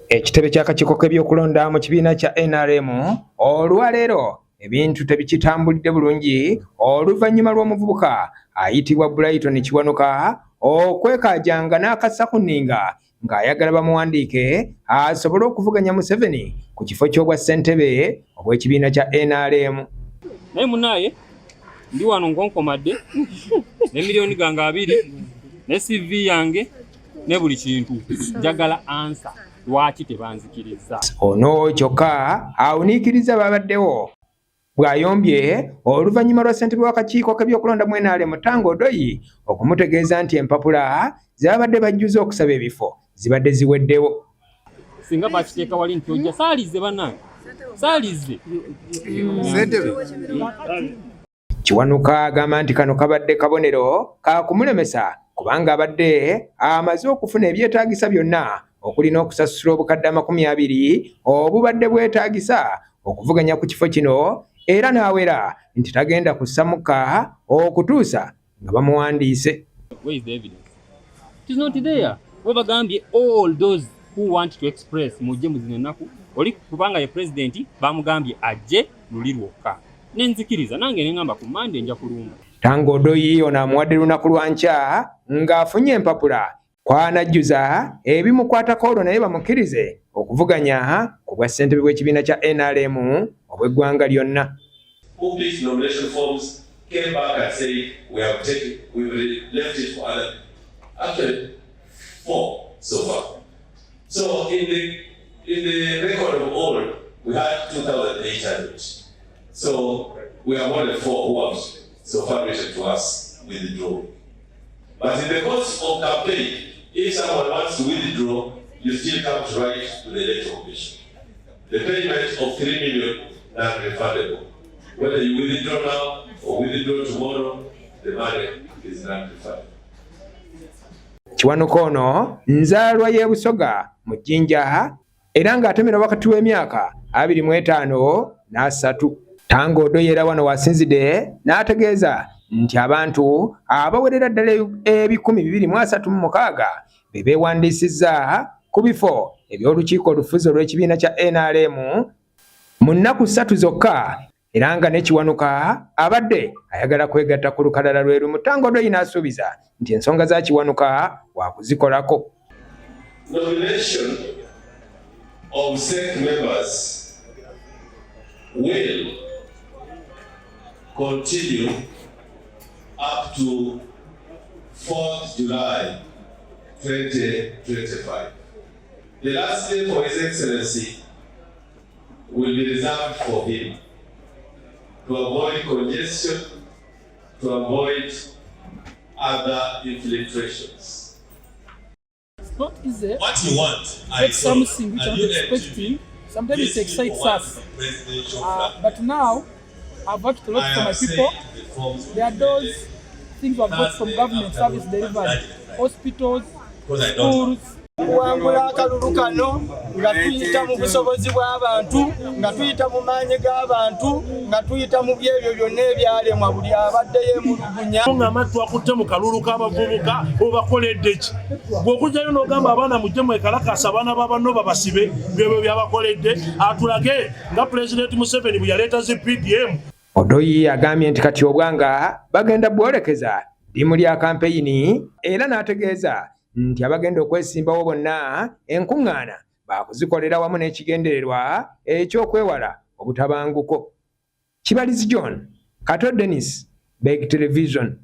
Ekitebe ky'akakiiko k'ebyokulonda mu kibiina kya NRM olwaleero ebintu tebikitambulidde bulungi oluvannyuma lw'omuvubuka ayitibwa Brighton Kiwanuka okwekaajanga n'akassa ku nninga ng'ayagala bamuwandiike asobole okuvuganya Museveni ku kifo ky'obwa ssentebe obw'ekibiina kya NRM. Naye munaaye ndi wano nkonkomadde ne miliyoni gange 2 ne CV yange ne buli kintu njagala ansa. Lwaki tebanzikiriza? Ono kyokka awuniikiriza babaddewo bw'ayombye oluvannyuma lwa ssentebe w'akakiiko k'ebyokulonda mu NRM Tango Odoyi okumutegeeza nti empapula z'abadde bajjuza okusaba ebifo zibadde ziweddewo. Singa bakiteeka wali nti ojja saalize bannange, saalize. Kiwanuka agamba nti kano kabadde kabonero ka kumulemesa kubanga abadde amaze okufuna ebyetaagisa byonna okuli n'okusasula obukadde 20 obubadde bwetaagisa okuvuganya ku kifo kino era n'awera nti tagenda kusamuka okutuusa nga bamuwandiise. Where is the evidence? It is not there. Webagambye all those who want to express mujje muzine ennaku oli kubanga ye president bamugambye ajje luli lwokka. Nenzikiriza nange nengamba ku Monday nja kulumba. Tango Odoyi ono amuwadde lunaku lwa nkya ng'afunye empapula kwanajjuza ebimukwatako olwo naye bamukkirize okuvuganya ku bwa ssentebe bw'ekibiina kya NRM obw'eggwanga lyonna. Public nomination forms came back and said we've left it for other. Actually, 4 so far. So in the record of all, we had 2,800. So we are more than 4 who have so far written to us withdraw. But in the course of campaign, if someone wants to withdraw, you still come to write to the Electoral Commission. The payment of 3 million non-refundable. Whether you withdraw now or withdraw tomorrow, the money is non-refundable. Kiwanuka ono nzaalwa y'e Busoga mu Jjinja era ng'atemera wakati w'emyaka 25 n'asatu. Tango Odoyi era wano wasinzidde n'ategeeza nti abantu abawerera ddala 236 be beewandiisizza ku bifo eby'olukiiko olufuzi olw'ekibiina kya NRM mu nnaku 3 zokka era nga ne Kiwanuka abadde ayagala kwegatta ku lukalala lwe lumu. Tango Odoyi n'asuubiza nti ensonga za Kiwanuka waakuzikolako. Nomination of SEC members will continue up to 4th July 2025. The last day for His Excellency will be reserved for him to avoid congestion, to avoid other infiltrations. It's not easy. What you want, It's something which I'm expecting. Sometimes it excites us. But now, I've worked a lot for my people. There are those things I've got from government service delivery, hospitals, schools. Kuwangula akalulu kano nga tuyita mu busobozi bw'abantu, nga tuyita mu maanyi g'abantu, nga tuyita mu byebyo byonna ebyalemwa buli abadde yeemulugunya. Ng'amattu akutte mu kalulu k'abavubuka obakoledde ki? Bw'okujjayo n'ogamba abaana mujje mwekalakasa abaana b'abanno babasibe byebyo byabakoledde atulage nga Pulezidenti Museveni bwe yaleeta zi PDM. Odoyi agambye nti kati obwanga bagenda bwolekeza ddimu lya kampeyini era n'ategeeza nti abagenda okwesimbawo bonna enkuŋŋaana baakuzikolera wamu n'ekigendererwa ekyokwewala obutabanguko. Kibalizi John, Kato Dennis, Beg Television.